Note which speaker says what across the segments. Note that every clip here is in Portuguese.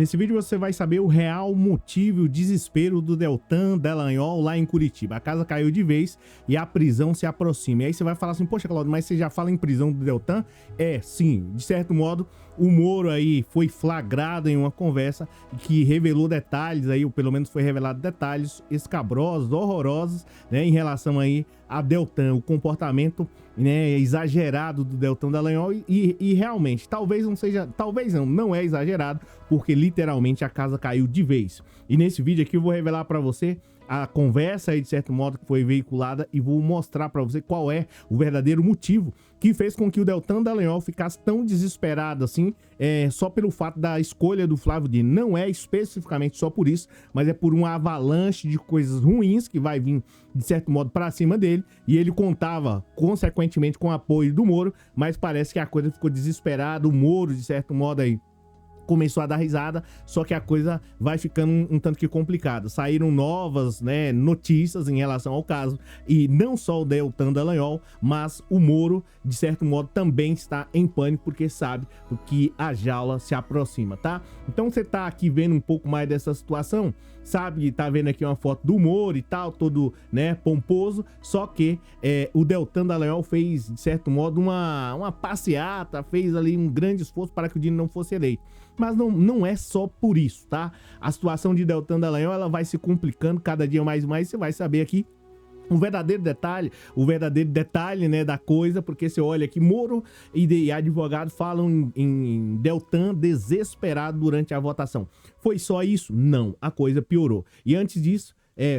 Speaker 1: Nesse vídeo você vai saber o real motivo e o desespero do Deltan Dallagnol lá em Curitiba. A casa caiu de vez e a prisão se aproxima. E aí você vai falar assim, poxa, Claudio, mas você já fala em prisão do Deltan? É, sim, de certo modo, o Moro aí foi flagrado em uma conversa que revelou detalhes aí, ou pelo menos foi revelado detalhes escabrosos, horrorosos, né, em relação aí a Deltan, o comportamento, né, exagerado do Deltan Dallagnol e realmente, talvez não seja, talvez não é exagerado, porque literalmente a casa caiu de vez. E nesse vídeo aqui eu vou revelar para você a conversa aí, de certo modo, que foi veiculada e vou mostrar para você qual é o verdadeiro motivo que fez com que o Deltan Dallagnol ficasse tão desesperado assim, só pelo fato da escolha do Flávio Dino. Não é especificamente só por isso, mas é por uma avalanche de coisas ruins que vai vir, de certo modo, para cima dele, e ele contava, consequentemente, com o apoio do Moro, mas parece que a coisa ficou desesperada, o Moro, de certo modo, aí começou a dar risada, só que a coisa vai ficando um tanto que complicada. Saíram novas, né, notícias em relação ao caso, e não só o Deltan Dallagnol, mas o Moro, de certo modo, também está em pânico, porque sabe que a jaula se aproxima, tá? Então você tá aqui vendo um pouco mais dessa situação, sabe, tá vendo aqui uma foto do Moro e tal, todo, né, pomposo, só que o Deltan Dallagnol fez, de certo modo, uma passeata, fez ali um grande esforço para que o Dino não fosse eleito. Mas não é só por isso, tá? A situação de Deltan Dallagnol, ela vai se complicando cada dia mais e mais, você vai saber aqui o verdadeiro detalhe, né, da coisa, porque você olha aqui, Moro e advogado falam em Deltan desesperado durante a votação. Foi só isso? Não, a coisa piorou. E antes disso,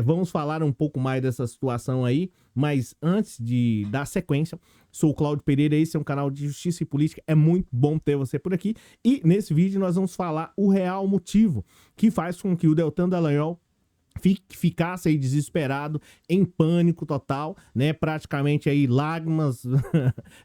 Speaker 1: vamos falar um pouco mais dessa situação aí, mas antes de dar sequência, sou o Claudio Pereira, esse é um canal de justiça e política, é muito bom ter você por aqui, e nesse vídeo nós vamos falar o real motivo que faz com que o Deltan Dallagnol ficasse aí desesperado, em pânico total, né, praticamente aí lágrimas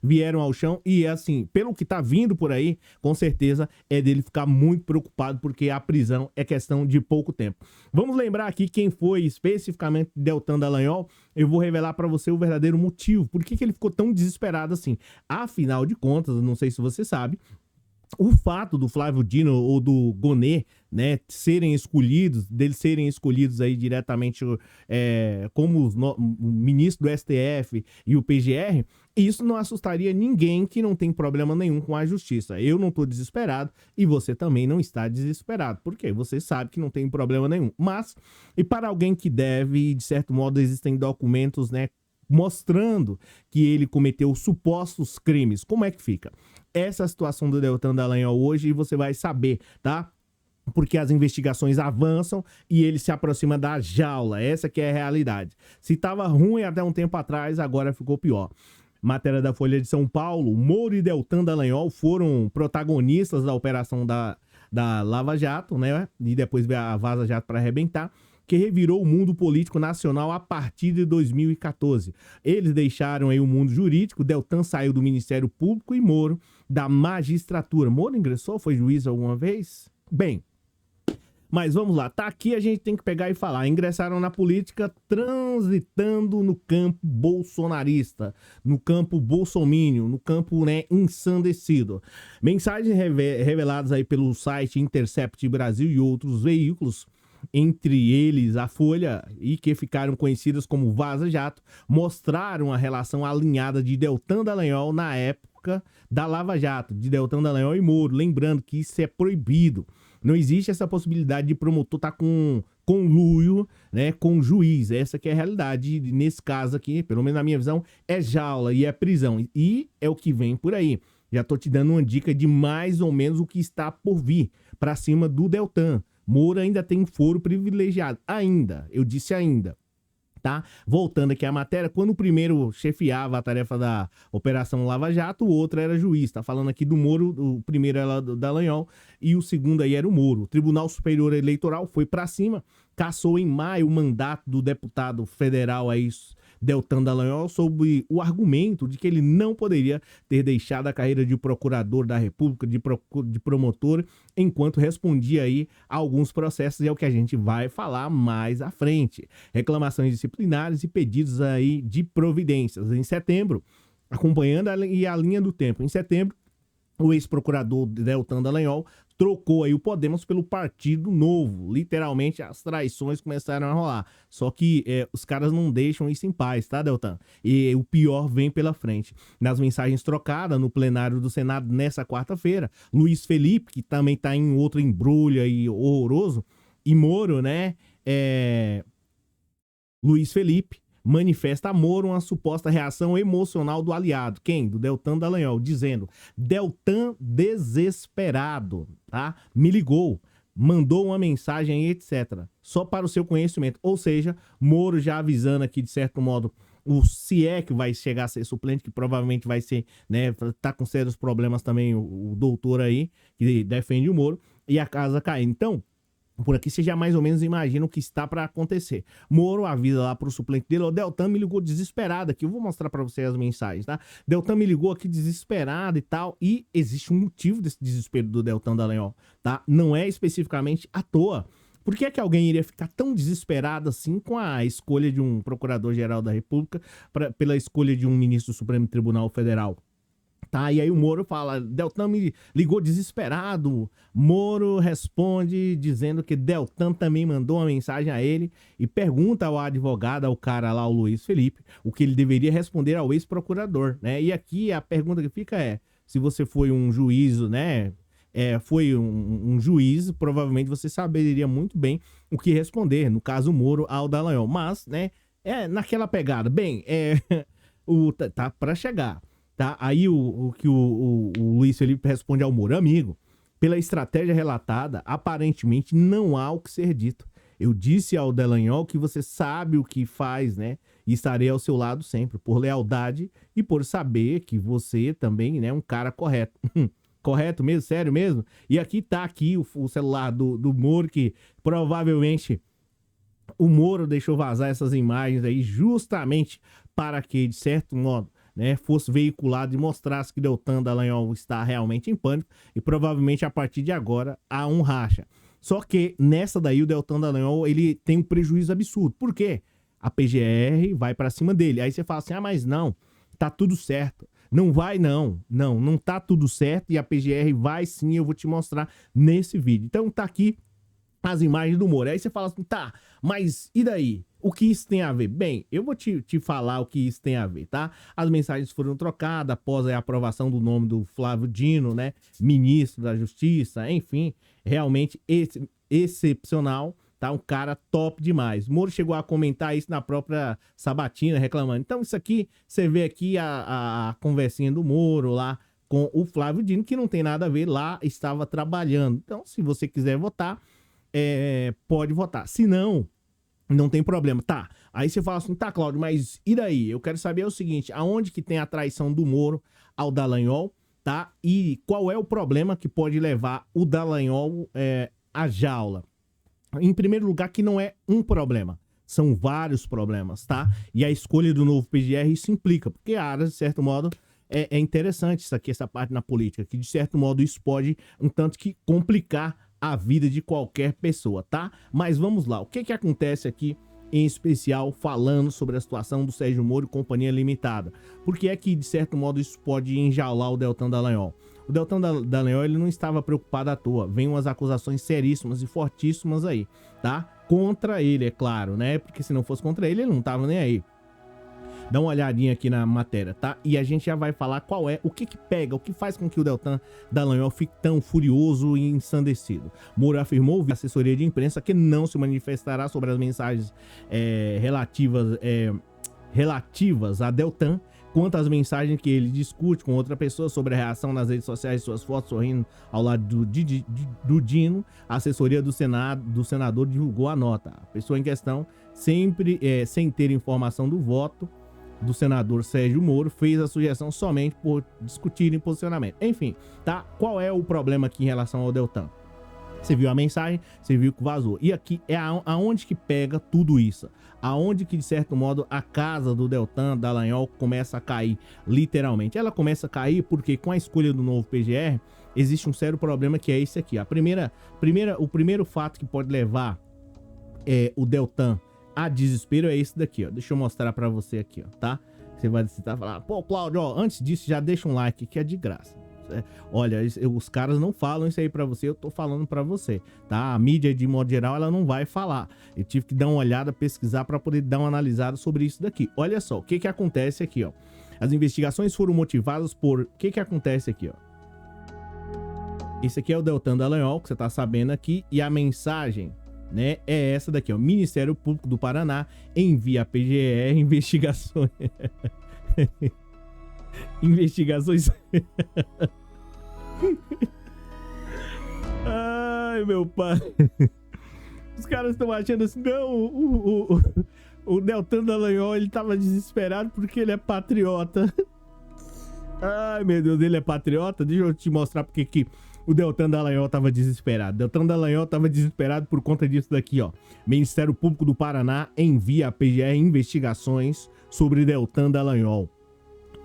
Speaker 1: vieram ao chão, e assim, pelo que tá vindo por aí, com certeza é dele ficar muito preocupado, porque a prisão é questão de pouco tempo. Vamos lembrar aqui quem foi especificamente Deltan Dallagnol. Eu vou revelar para você o verdadeiro motivo, por que ele ficou tão desesperado assim. Afinal de contas, não sei se você sabe, o fato do Flávio Dino ou do Gonê, né, deles serem escolhidos aí diretamente como o ministro do STF e o PGR, isso não assustaria ninguém que não tem problema nenhum com a justiça. Eu não tô desesperado e você também não está desesperado, porque você sabe que não tem problema nenhum. Mas, e para alguém que deve, de certo modo, existem documentos, né, mostrando que ele cometeu supostos crimes. Como é que fica? Essa é a situação do Deltan Dallagnol hoje, e você vai saber, tá? Porque as investigações avançam e ele se aproxima da jaula. Essa que é a realidade. Se estava ruim até um tempo atrás, agora ficou pior. Matéria da Folha de São Paulo, Moro e Deltan Dallagnol foram protagonistas da operação da Lava Jato, né? E depois veio a Vaza Jato para arrebentar, que revirou o mundo político nacional a partir de 2014. Eles deixaram aí o mundo jurídico, Deltan saiu do Ministério Público e Moro da magistratura. Moro ingressou, foi juiz alguma vez? Bem, mas vamos lá, tá aqui, a gente tem que pegar e falar. Ingressaram na política transitando no campo bolsonarista, no campo bolsomínio, no campo, né, ensandecido. Mensagens reveladas aí pelo site Intercept Brasil e outros veículos, entre eles a Folha, e que ficaram conhecidas como Vaza Jato, mostraram a relação alinhada de Deltan Dallagnol na época da Lava Jato, de Deltan Dallagnol e Moro. Lembrando que isso é proibido. Não existe essa possibilidade de promotor estar com conluio, né, com juiz. Essa que é a realidade. Nesse caso aqui, pelo menos na minha visão, é jaula e é prisão. E é o que vem por aí. Já tô te dando uma dica de mais ou menos o que está por vir para cima do Deltan. Moro ainda tem foro privilegiado. Ainda, eu disse ainda, tá? Voltando aqui à matéria, quando o primeiro chefiava a tarefa da Operação Lava Jato, o outro era juiz. Tá falando aqui do Moro, o primeiro era do Dallagnol e o segundo aí era o Moro. O Tribunal Superior Eleitoral foi para cima, cassou em maio o mandato do deputado federal aí, Deltan Dallagnol, sob o argumento de que ele não poderia ter deixado a carreira de procurador da República, de promotor, enquanto respondia aí a alguns processos, e é o que a gente vai falar mais à frente. Reclamações disciplinares e pedidos aí de providências. Em setembro, acompanhando a linha do tempo, em setembro, o ex-procurador Deltan Dallagnol trocou aí o Podemos pelo Partido Novo. Literalmente, as traições começaram a rolar. Só que os caras não deixam isso em paz, tá, Deltan? E o pior vem pela frente. Nas mensagens trocadas no plenário do Senado nessa quarta-feira, Luiz Felipe, que também tá em outro embrulho aí horroroso, e Moro, né? Luiz Felipe manifesta a Moro uma suposta reação emocional do aliado. Quem? Do Deltan Dallagnol, dizendo: Deltan desesperado, tá? Me ligou, mandou uma mensagem, etc. Só para o seu conhecimento. Ou seja, Moro já avisando aqui, de certo modo, se é que vai chegar a ser suplente, que provavelmente vai ser, né? Tá com sérios problemas também o doutor aí, que defende o Moro, e a casa caindo. Então, por aqui você já mais ou menos imagina o que está para acontecer. Moro avisa lá pro suplente dele: o Deltan me ligou desesperado aqui. Eu vou mostrar para vocês as mensagens, tá? Deltan me ligou aqui desesperado e tal. E existe um motivo desse desespero do Deltan Dallagnol, tá? Não é especificamente à toa. Por que é que alguém iria ficar tão desesperado assim com a escolha de um procurador-geral da República pela escolha de um ministro do Supremo Tribunal Federal? Tá, e aí o Moro fala: Deltan me ligou desesperado. Moro responde dizendo que Deltan também mandou uma mensagem a ele e pergunta ao advogado, ao cara lá, o Luiz Felipe, o que ele deveria responder ao ex-procurador, né? E aqui a pergunta que fica é: se você foi um juiz, né? Foi um juiz, provavelmente você saberia muito bem o que responder, no caso o Moro ao Dallagnol. Mas, né, naquela pegada, bem, tá para chegar. Tá? Aí o Luiz Felipe responde ao Moro: amigo, pela estratégia relatada, aparentemente não há o que ser dito. Eu disse ao Dallagnol que você sabe o que faz, né? E estarei ao seu lado sempre, por lealdade e por saber que você também, né, é um cara correto. Correto mesmo? Sério mesmo? E aqui tá aqui o celular do Moro, que provavelmente o Moro deixou vazar essas imagens aí justamente para que, de certo modo, né, fosse veiculado e mostrasse que Deltan Dallagnol está realmente em pânico e provavelmente a partir de agora há um racha. Só que nessa daí o Deltan Dallagnol, ele tem um prejuízo absurdo. Por quê? A PGR vai para cima dele. Aí você fala assim: ah, mas não, tá tudo certo. Não vai não. Não tá tudo certo e a PGR vai sim, eu vou te mostrar nesse vídeo. Então tá aqui as imagens do Moro. Aí você fala assim: tá, mas e daí? O que isso tem a ver? Bem, eu vou te falar o que isso tem a ver, tá? As mensagens foram trocadas após a aprovação do nome do Flávio Dino, né? Ministro da Justiça, enfim, realmente excepcional, tá? Um cara top demais. Moro chegou a comentar isso na própria sabatina, reclamando. Então isso aqui, você vê aqui a conversinha do Moro lá com o Flávio Dino, que não tem nada a ver, lá estava trabalhando. Então, se você quiser votar, pode votar. Se não tem problema. Tá, aí você fala assim: tá, Cláudio, mas e daí? Eu quero saber o seguinte: aonde que tem a traição do Moro ao Dallagnol, tá? E qual é o problema que pode levar o Dallagnol à jaula? Em primeiro lugar, que não é um problema, são vários problemas, tá? E a escolha do novo PGR isso implica, porque a área, de certo modo, é interessante isso aqui, essa parte na política, que de certo modo isso pode um tanto que complicar a vida de qualquer pessoa, tá? Mas vamos lá, o que acontece aqui em especial falando sobre a situação do Sérgio Moro e Companhia Limitada? Porque é que de certo modo isso pode enjaular o Deltan Dallagnol. O Deltan Dallagnol, ele não estava preocupado à toa, vem umas acusações seríssimas e fortíssimas aí, tá? Contra ele, é claro, né? Porque se não fosse contra ele, ele não tava nem aí. Dá uma olhadinha aqui na matéria, tá? E a gente já vai falar qual é, o que pega, o que faz com que o Deltan Dallagnol fique tão furioso e ensandecido. Moro afirmou via assessoria de imprensa que não se manifestará sobre as mensagens relativas a Deltan, quanto às mensagens que ele discute com outra pessoa sobre a reação nas redes sociais, suas fotos sorrindo ao lado do Dino. A assessoria do senador divulgou a nota. A pessoa em questão, sempre sem ter informação do voto do senador Sérgio Moro, fez a sugestão somente por discutirem posicionamento. Enfim, tá? Qual é o problema aqui em relação ao Deltan? Você viu a mensagem, você viu que vazou. E aqui é aonde que pega tudo isso. Aonde que, de certo modo, a casa do Deltan Dallagnol começa a cair, literalmente. Ela começa a cair porque com a escolha do novo PGR, existe um sério problema que é esse aqui. O primeiro fato que pode levar o Deltan a desespero é esse daqui, ó. Deixa eu mostrar pra você aqui, ó, tá? Você vai falar: pô, Cláudio, ó, antes disso já deixa um like que é de graça. Olha, os caras não falam isso aí pra você, eu tô falando pra você, tá? A mídia, de modo geral, ela não vai falar. Eu tive que dar uma olhada, pesquisar pra poder dar uma analisada sobre isso daqui. Olha só, o que que acontece aqui, ó. As investigações foram motivadas por... O que que acontece aqui, ó? Esse aqui é o Deltan Dallagnol, que você tá sabendo aqui, e a mensagem, né, é essa daqui, ó. Ministério Público do Paraná envia a PGR investigações... investigações... Ai, meu pai. Os caras estão achando assim, não, o Deltan Dallagnol, ele tava desesperado porque ele é patriota. Ai, meu Deus, ele é patriota? Deixa eu te mostrar porque que o Deltan Dallagnol tava desesperado. Deltan Dallagnol tava desesperado por conta disso daqui, ó. Ministério Público do Paraná envia a PGR investigações sobre Deltan Dallagnol.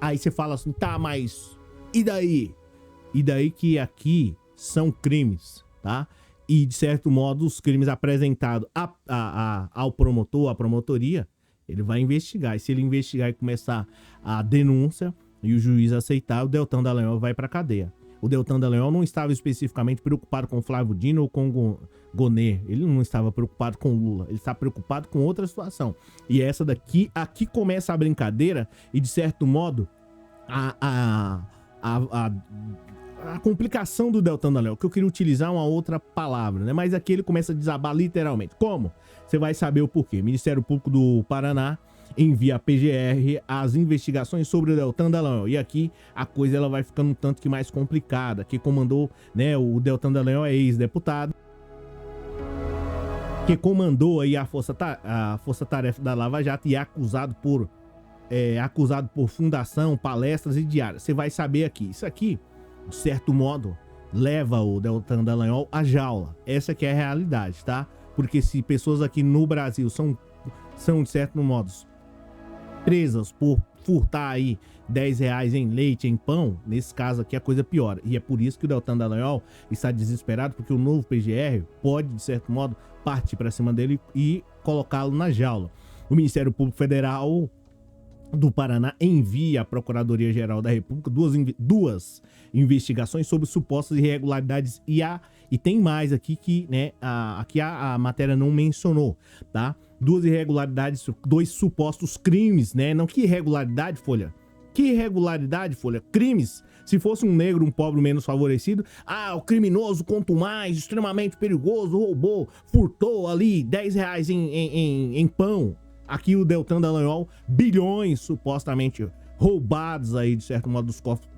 Speaker 1: Aí você fala assim, tá, mas e daí? E daí que aqui são crimes, tá? E, de certo modo, os crimes apresentados ao promotor, à promotoria, ele vai investigar. E se ele investigar e começar a denúncia e o juiz aceitar, o Deltan Dallagnol vai para cadeia. O Deltan Dallagnol não estava especificamente preocupado com Flávio Dino ou com Gonê. Ele não estava preocupado com Lula. Ele está preocupado com outra situação. E essa daqui, aqui começa a brincadeira e, de certo modo, a complicação do Deltan Dallagnol, que eu queria utilizar uma outra palavra, né? Mas aqui ele começa a desabar literalmente. Como? Você vai saber o porquê. Ministério Público do Paraná envia a PGR as investigações sobre o Deltan Dallagnol. E aqui a coisa ela vai ficando um tanto que mais complicada. Que comandou, né? O Deltan Dallagnol é ex-deputado, que comandou aí a força-tarefa da Lava Jato e é acusado por fundação, palestras e diários. Você vai saber aqui. Isso aqui, de certo modo, leva o Deltan Dallagnol à jaula. Essa que é a realidade, tá? Porque se pessoas aqui no Brasil são de certo modo presas por furtar aí 10 reais em leite, em pão, nesse caso aqui a coisa piora. E é por isso que o Deltan Dallagnol está desesperado, porque o novo PGR pode, de certo modo, partir para cima dele e colocá-lo na jaula. O Ministério Público Federal do Paraná envia à Procuradoria-Geral da República duas investigações sobre supostas irregularidades e tem mais aqui que, né, aqui a matéria não mencionou, tá? Duas irregularidades, dois supostos crimes, né? Não, que irregularidade, Folha? Que irregularidade, Folha? Crimes. Se fosse um negro, um pobre menos favorecido, o criminoso contumaz, extremamente perigoso, roubou, furtou ali 10 reais em pão. Aqui o Deltan Dallagnol, bilhões supostamente roubados aí, de certo modo, dos cofres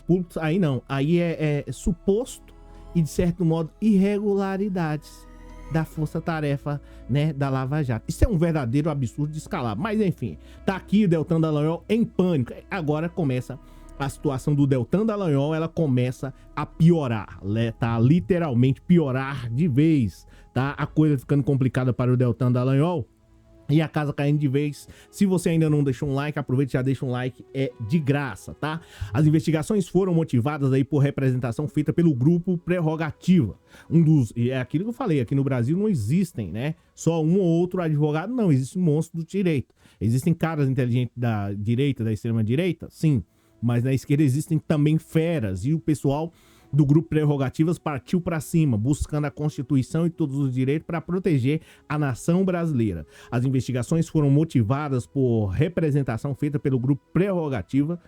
Speaker 1: públicos. Aí não, aí é suposto e, de certo modo, irregularidades da força-tarefa, né, da Lava Jato. Isso é um verdadeiro absurdo de escalar. Mas, enfim, tá aqui o Deltan Dallagnol em pânico. Agora começa a situação do Deltan Dallagnol, ela começa a piorar, né? Tá? Literalmente piorar de vez, tá? A coisa ficando complicada para o Deltan Dallagnol e a casa caindo de vez. Se você ainda não deixou um like, aproveite e já deixa um like, é de graça, tá? As investigações foram motivadas aí por representação feita pelo grupo Prerrogativa. É aquilo que eu falei, aqui no Brasil não existem, né? Só um ou outro advogado, não, existe um monstro do direito. Existem caras inteligentes da direita, da extrema direita? Sim. Mas na esquerda existem também feras, e o pessoal do grupo Prerrogativas partiu para cima, buscando a Constituição e todos os direitos para proteger a nação brasileira. As investigações foram motivadas por representação feita pelo grupo Prerrogativa.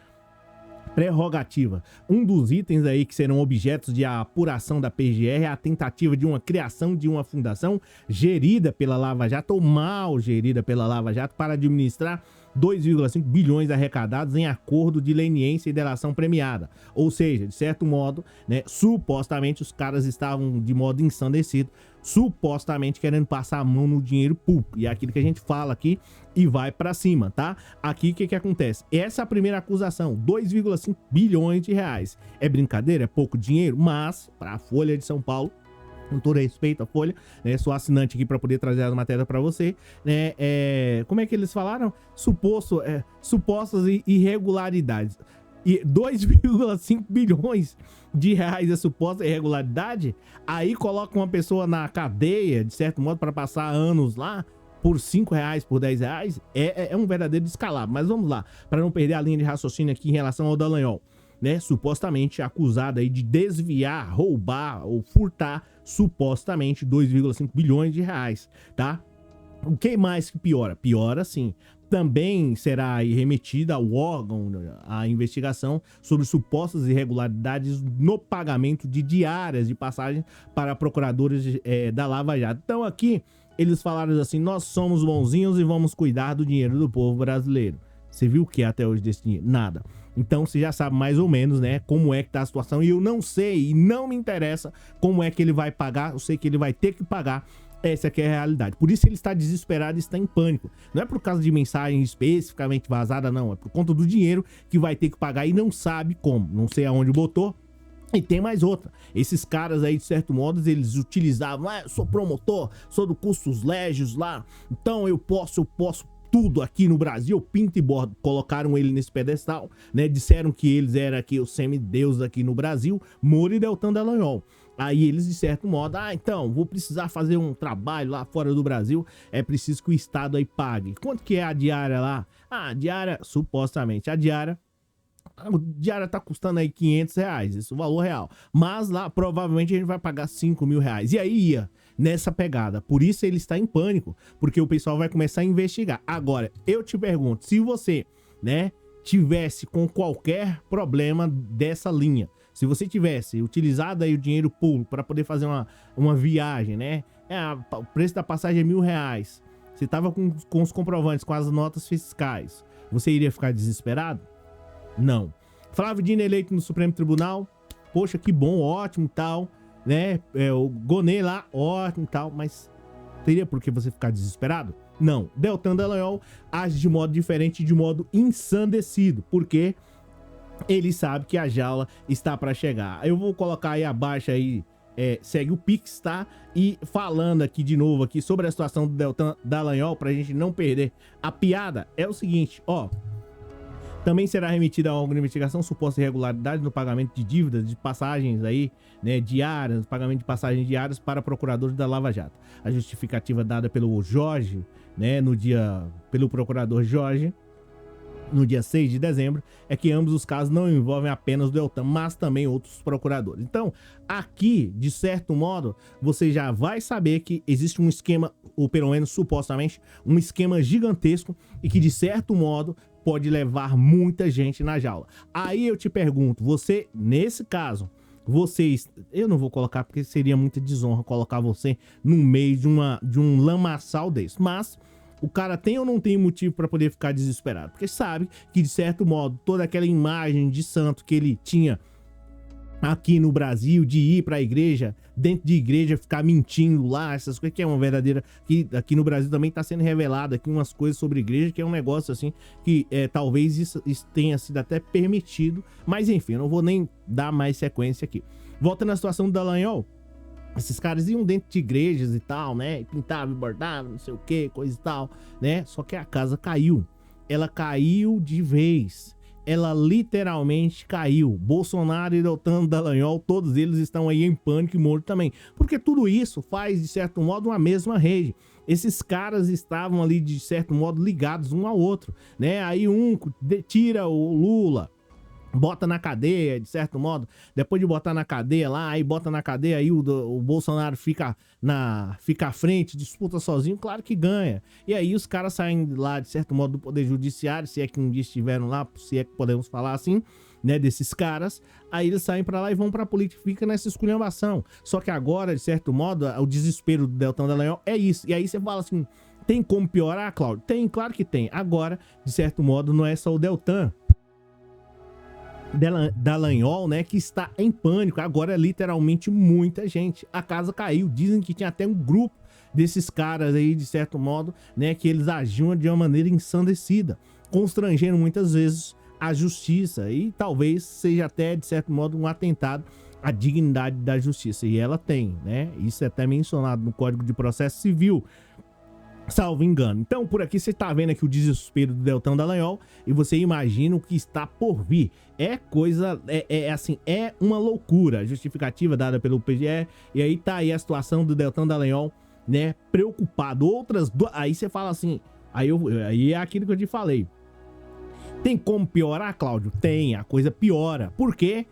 Speaker 1: Um dos itens aí que serão objetos de apuração da PGR é a tentativa de uma criação de uma fundação gerida pela Lava Jato ou mal gerida pela Lava Jato para administrar 2,5 bilhões arrecadados em acordo de leniência e delação premiada. Ou seja, de certo modo, né, supostamente os caras estavam de modo ensandecido, supostamente querendo passar a mão no dinheiro público. E é aquilo que a gente fala aqui e vai pra cima, tá? Aqui o que acontece? Essa é a primeira acusação, 2,5 bilhões de reais. É brincadeira? É pouco dinheiro? Mas, para a Folha de São Paulo, com todo respeito à Folha, né? Sou assinante aqui para poder trazer as matérias para você, né? Como é que eles falaram? Supostas irregularidades. E 2,5 bilhões de reais é suposta irregularidade. Aí coloca uma pessoa na cadeia, de certo modo, para passar anos lá por 5 reais, por 10 reais. É um verdadeiro descalabro. Mas vamos lá, para não perder a linha de raciocínio aqui em relação ao Dallagnol. né, supostamente acusada aí de desviar, roubar ou furtar supostamente 2,5 bilhões de reais, tá? O que mais que piora? Piora sim. Também será remetida ao órgão a investigação sobre supostas irregularidades no pagamento de diárias de passagem para procuradores da Lava Jato. Então aqui eles falaram assim: nós somos bonzinhos e vamos cuidar do dinheiro do povo brasileiro. Você viu o que é até hoje desse dinheiro? Nada. Então você já sabe mais ou menos, né, como é que tá a situação. E eu não sei e não me interessa como é que ele vai pagar. Eu sei que ele vai ter que pagar. Essa aqui é a realidade. Por isso ele está desesperado e está em pânico. Não é por causa de mensagem especificamente vazada, não. É por conta do dinheiro que vai ter que pagar e não sabe como. Não sei aonde botou. E tem mais outra. Esses caras aí, de certo modo, eles utilizavam: eu sou promotor, sou do Custos Légios lá, então eu posso tudo aqui no Brasil, pinto e bordo. Colocaram ele nesse pedestal, né? Disseram que eles eram aqui os semideuses aqui no Brasil, Moro e Deltan Dallagnol. Aí eles, de certo modo, então, vou precisar fazer um trabalho lá fora do Brasil, é preciso que o Estado aí pague. Quanto que é a diária lá? A diária, supostamente, a diária tá custando aí 500 reais, esse é o valor real. Mas lá, provavelmente, a gente vai pagar 5 mil reais. E aí ia nessa pegada. Por isso ele está em pânico, porque o pessoal vai começar a investigar. Agora, eu te pergunto, se você, né, tivesse com qualquer problema dessa linha, se você tivesse utilizado aí o dinheiro público para poder fazer uma viagem, né? O preço da passagem é R$1.000. Você tava com os comprovantes, com as notas fiscais. Você iria ficar desesperado? Não. Flávio Dino eleito no Supremo Tribunal. Poxa, que bom, ótimo, tal, né? O Gonê lá, ótimo, tal. Mas teria por que você ficar desesperado? Não. Deltan Dallagnol age de modo diferente, de modo ensandecido. Por quê? Ele sabe que a jaula está para chegar. Eu vou colocar aí abaixo aí, segue o Pix, tá? E falando aqui de novo aqui sobre a situação do Deltan Dallagnol, pra gente não perder a piada, é o seguinte, ó. Também será remetida a alguma investigação suposta irregularidade no pagamento de dívidas de passagens aí, né, diárias, pagamento de passagens diárias para procuradores da Lava Jato. A justificativa dada pelo Jorge, né, pelo procurador Jorge, no dia 6 de dezembro, é que ambos os casos não envolvem apenas o Deltan, mas também outros procuradores. Então, aqui, de certo modo, você já vai saber que existe um esquema, ou pelo menos supostamente, um esquema gigantesco e que, de certo modo, pode levar muita gente na jaula. Aí eu te pergunto, você, nesse caso, eu não vou colocar porque seria muita desonra colocar você no meio de um lamaçal desse, mas o cara tem ou não tem motivo para poder ficar desesperado? Porque sabe que, de certo modo, toda aquela imagem de santo que ele tinha aqui no Brasil, de ir para a igreja, dentro de igreja, ficar mentindo lá, essas coisas, que é uma verdadeira... que aqui no Brasil também está sendo revelado aqui umas coisas sobre igreja, que é um negócio assim, que talvez isso tenha sido até permitido, mas enfim, eu não vou nem dar mais sequência aqui. Volta na situação do Dallagnol. Esses caras iam dentro de igrejas e tal, né? Pintavam e bordavam, não sei o que, coisa e tal, né? Só que a casa caiu. Ela caiu de vez. Ela literalmente caiu. Bolsonaro e Deltan Dallagnol, todos eles estão aí em pânico e Moro também. Porque tudo isso faz, de certo modo, uma mesma rede. Esses caras estavam ali, de certo modo, ligados um ao outro, né? Aí um tira o Lula, bota na cadeia, de certo modo, depois de botar na cadeia lá, aí bota na cadeia, aí o Bolsonaro fica à frente, disputa sozinho, claro que ganha. E aí os caras saem lá, de certo modo, do Poder Judiciário, se é que um dia estiveram lá, se é que podemos falar assim, né, desses caras, aí eles saem pra lá e vão pra política, fica nessa esculhambação. Só que agora, de certo modo, o desespero do Deltan Dallagnol é isso. E aí você fala assim, tem como piorar, Cláudio? Tem, claro que tem. Agora, de certo modo, não é só o Deltan Dallagnol, né, que está em pânico. Agora é literalmente muita gente. A casa caiu. Dizem que tinha até um grupo desses caras aí, de certo modo, né, que eles agiam de uma maneira ensandecida, constrangendo muitas vezes a justiça, e talvez seja até, de certo modo, um atentado à dignidade da justiça. E ela tem, né? Isso é até mencionado no Código de Processo Civil, salvo engano. Então, por aqui você tá vendo aqui o desespero do Deltan Dallagnol e você imagina o que está por vir. É coisa, assim, é uma loucura. A justificativa dada pelo PGE, e aí tá aí a situação do Deltan Dallagnol, né, preocupado. Aí você fala assim, aí é aquilo que eu te falei. Tem como piorar, Cláudio? Tem, a coisa piora. Por quê?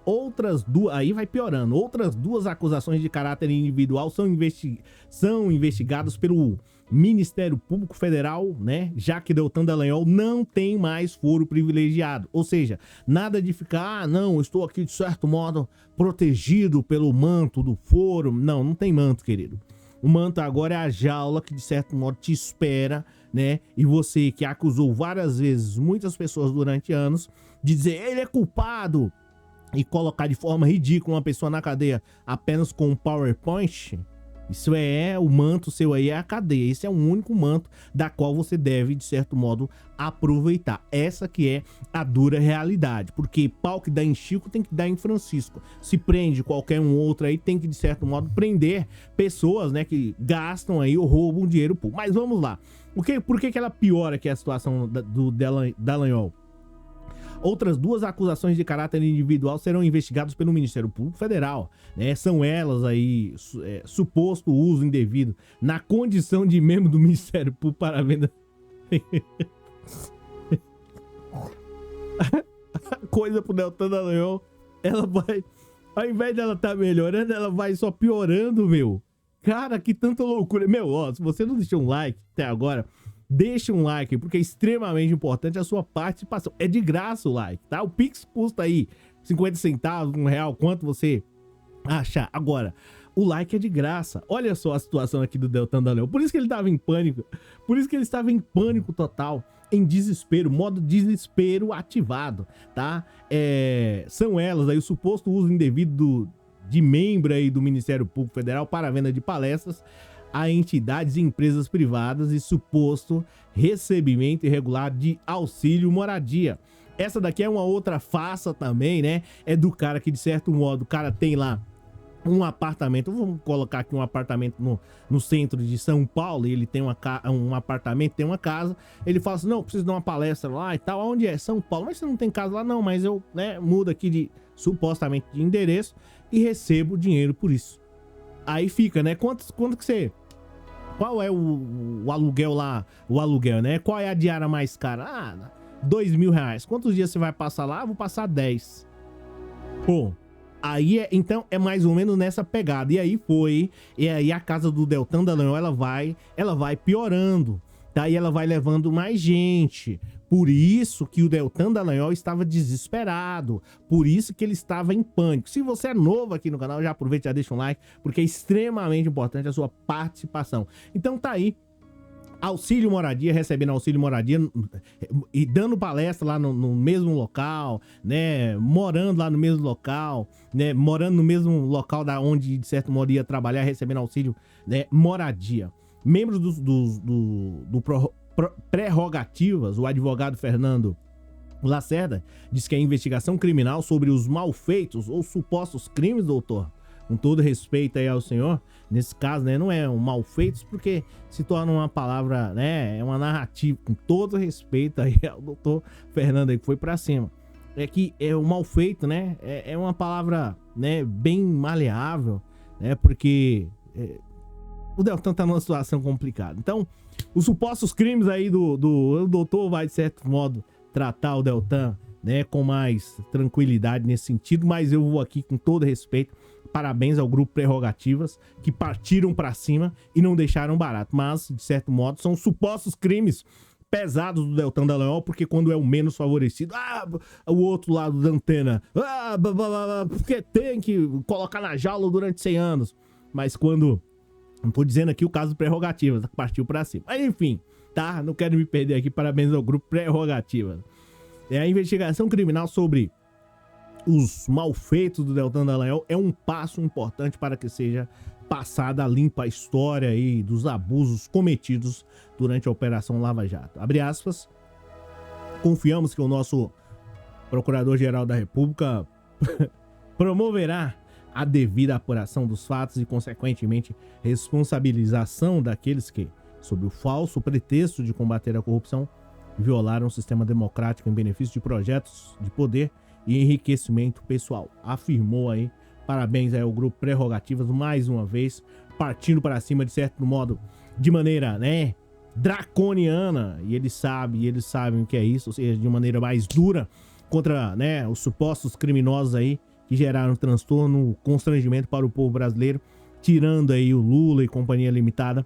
Speaker 1: Outras duas, aí vai piorando. Outras duas acusações de caráter individual são investigadas pelo Ministério Público Federal, né? Já que Deltan Dallagnol não tem mais foro privilegiado. Ou seja, nada de ficar, não, estou aqui de certo modo protegido pelo manto do foro. Não, não tem manto, querido. O manto agora é a jaula que de certo modo te espera, né? E você que acusou várias vezes muitas pessoas durante anos de dizer ele é culpado e colocar de forma ridícula uma pessoa na cadeia apenas com um PowerPoint, isso o manto seu aí é a cadeia. Esse é o único manto da qual você deve, de certo modo, aproveitar. Essa que é a dura realidade, porque pau que dá em Chico tem que dar em Francisco. Se prende qualquer um outro aí, tem que, de certo modo, prender pessoas, né, que gastam aí ou roubam dinheiro público. Mas vamos lá. Por que ela piora aqui a situação do Dallagnol? Outras duas acusações de caráter individual serão investigadas pelo Ministério Público Federal, né? São elas aí, suposto uso indevido na condição de membro do Ministério Público para a venda. A coisa pro Deltan Dallagnol, ela vai, ao invés dela tá melhorando, ela vai só piorando, meu. Cara, que tanta loucura. Meu, ó, se você não deixou um like até agora, deixa um like, porque é extremamente importante a sua participação. É de graça o like, tá? O Pix custa aí 50 centavos, R$1, quanto você achar. Agora, o like é de graça. Olha só a situação aqui do Deltan Dallagnol. Por isso que ele estava em pânico. Por isso que ele estava em pânico total, em desespero, modo desespero ativado, tá? São elas aí o suposto uso indevido de membro aí do Ministério Público Federal para a venda de palestras a entidades e empresas privadas e suposto recebimento irregular de auxílio moradia. Essa daqui é uma outra farsa também, né? É do cara que, de certo modo, o cara tem lá um apartamento, vamos colocar aqui um apartamento no centro de São Paulo, e ele tem um apartamento, tem uma casa, ele fala assim, não, preciso dar uma palestra lá e tal, onde é? São Paulo, mas você não tem casa lá não, mas eu, né, mudo aqui supostamente de endereço e recebo dinheiro por isso. Aí fica, né, quanto que você... Qual é o aluguel lá? O aluguel, né? Qual é a diária mais cara? Ah, R$2.000. Quantos dias você vai passar lá? Vou passar 10. Pô, aí então é mais ou menos nessa pegada. E aí a casa do Deltan Dallagnol, ela vai piorando. Daí ela vai levando mais gente. Por isso que o Deltan Dallagnol estava desesperado. Por isso que ele estava em pânico. Se você é novo aqui no canal, já aproveita e já deixa um like, porque é extremamente importante a sua participação. Então tá aí. Auxílio moradia, recebendo auxílio moradia e dando palestra lá no mesmo local, né? Morando lá no mesmo local, né? Morando no mesmo local da onde, de certo modo, ia trabalhar, recebendo auxílio, né? Moradia. Membros do Prerrogativas, o advogado Fernando Lacerda, diz que a investigação criminal sobre os malfeitos ou supostos crimes, doutor, com todo respeito aí ao senhor, nesse caso, né, não é um malfeitos, porque se torna uma palavra, né, é uma narrativa, com todo respeito aí ao doutor Fernando aí, que foi pra cima. É que o malfeito, né, é uma palavra, né, bem maleável, né, porque o Deltan tá numa situação complicada. Então, os supostos crimes aí o doutor vai, de certo modo, tratar o Deltan, né, com mais tranquilidade nesse sentido, mas eu vou aqui com todo respeito, parabéns ao grupo Prerrogativas, que partiram pra cima e não deixaram barato, mas, de certo modo, são supostos crimes pesados do Deltan Dallagnol, porque quando é o menos favorecido, o outro lado da antena, porque tem que colocar na jaula durante 100 anos, mas quando... Não tô dizendo aqui o caso do Prerrogativas, que partiu pra cima. Mas enfim, tá? Não quero me perder aqui. Parabéns ao grupo Prerrogativas. A investigação criminal sobre os malfeitos do Deltan Dallagnol é um passo importante para que seja passada a limpa a história aí dos abusos cometidos durante a Operação Lava Jato. Abre aspas. Confiamos que o nosso Procurador-Geral da República promoverá a devida apuração dos fatos e, consequentemente, responsabilização daqueles que, sob o falso pretexto de combater a corrupção, violaram o sistema democrático em benefício de projetos de poder e enriquecimento pessoal. Afirmou aí. Parabéns aí ao grupo Prerrogativas, mais uma vez, partindo para cima, de certo modo, de maneira, né, draconiana, e eles sabem o que é isso, ou seja, de maneira mais dura contra, né, os supostos criminosos aí que geraram transtorno, constrangimento para o povo brasileiro, tirando aí o Lula e companhia limitada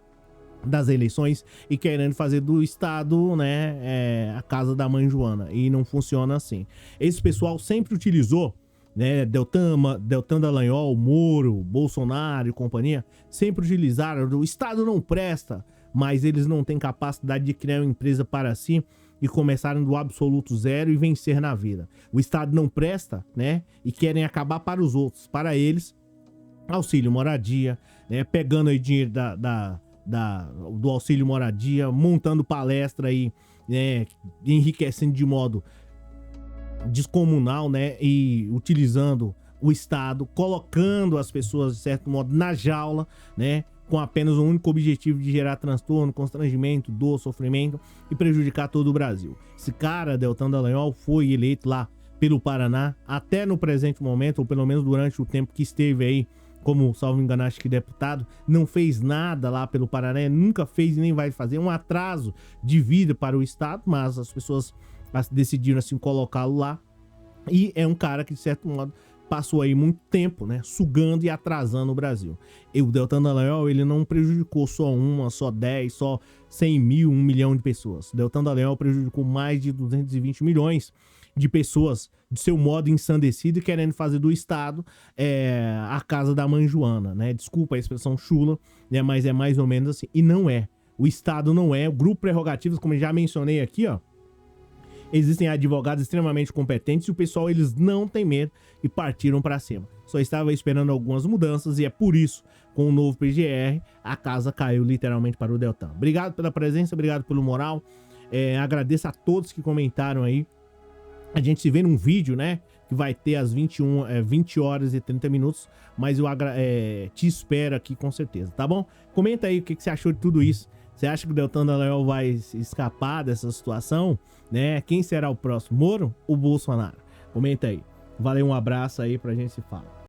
Speaker 1: das eleições e querendo fazer do Estado, né, a casa da mãe Joana, e não funciona assim. Esse pessoal sempre utilizou, né, Deltan Dallagnol, Moro, Bolsonaro e companhia, sempre utilizaram, o Estado não presta, mas eles não têm capacidade de criar uma empresa para si e começarem do absoluto zero e vencer na vida. O Estado não presta, né, e querem acabar para os outros, para eles, auxílio moradia, né, pegando aí dinheiro do auxílio moradia, montando palestra aí, né, enriquecendo de modo descomunal, né, e utilizando o Estado, colocando as pessoas de certo modo na jaula, né, com apenas o único objetivo de gerar transtorno, constrangimento, dor, sofrimento e prejudicar todo o Brasil. Esse cara, Deltan Dallagnol, foi eleito lá pelo Paraná, até no presente momento, ou pelo menos durante o tempo que esteve aí como, salvo engano, acho que deputado, não fez nada lá pelo Paraná, nunca fez e nem vai fazer, um atraso de vida para o Estado, mas as pessoas decidiram assim colocá-lo lá, e é um cara que de certo modo passou aí muito tempo, né, sugando e atrasando o Brasil. E o Deltan Dallagnol, ele não prejudicou só uma, só 10, só 100 mil, 1 milhão de pessoas. O Deltan Dallagnol prejudicou mais de 220 milhões de pessoas de seu modo ensandecido e querendo fazer do Estado a casa da mãe Joana, né? Desculpa a expressão chula, né? Mas é mais ou menos assim. E não é. O Estado não é. O grupo prerrogativas, como eu já mencionei aqui, ó, existem advogados extremamente competentes e o pessoal, eles não têm medo e partiram para cima. Só estava esperando algumas mudanças e é por isso, com o novo PGR, a casa caiu literalmente para o Deltan. Obrigado pela presença, obrigado pelo moral. Agradeço a todos que comentaram aí. A gente se vê num vídeo, né, que vai ter às 20 horas e 30 minutos, mas eu te espero aqui com certeza, tá bom? Comenta aí o que você achou de tudo isso. Você acha que o Deltan Dallagnol vai escapar dessa situação, né? Quem será o próximo, Moro ou Bolsonaro? Comenta aí. Valeu, um abraço aí, pra gente se falar.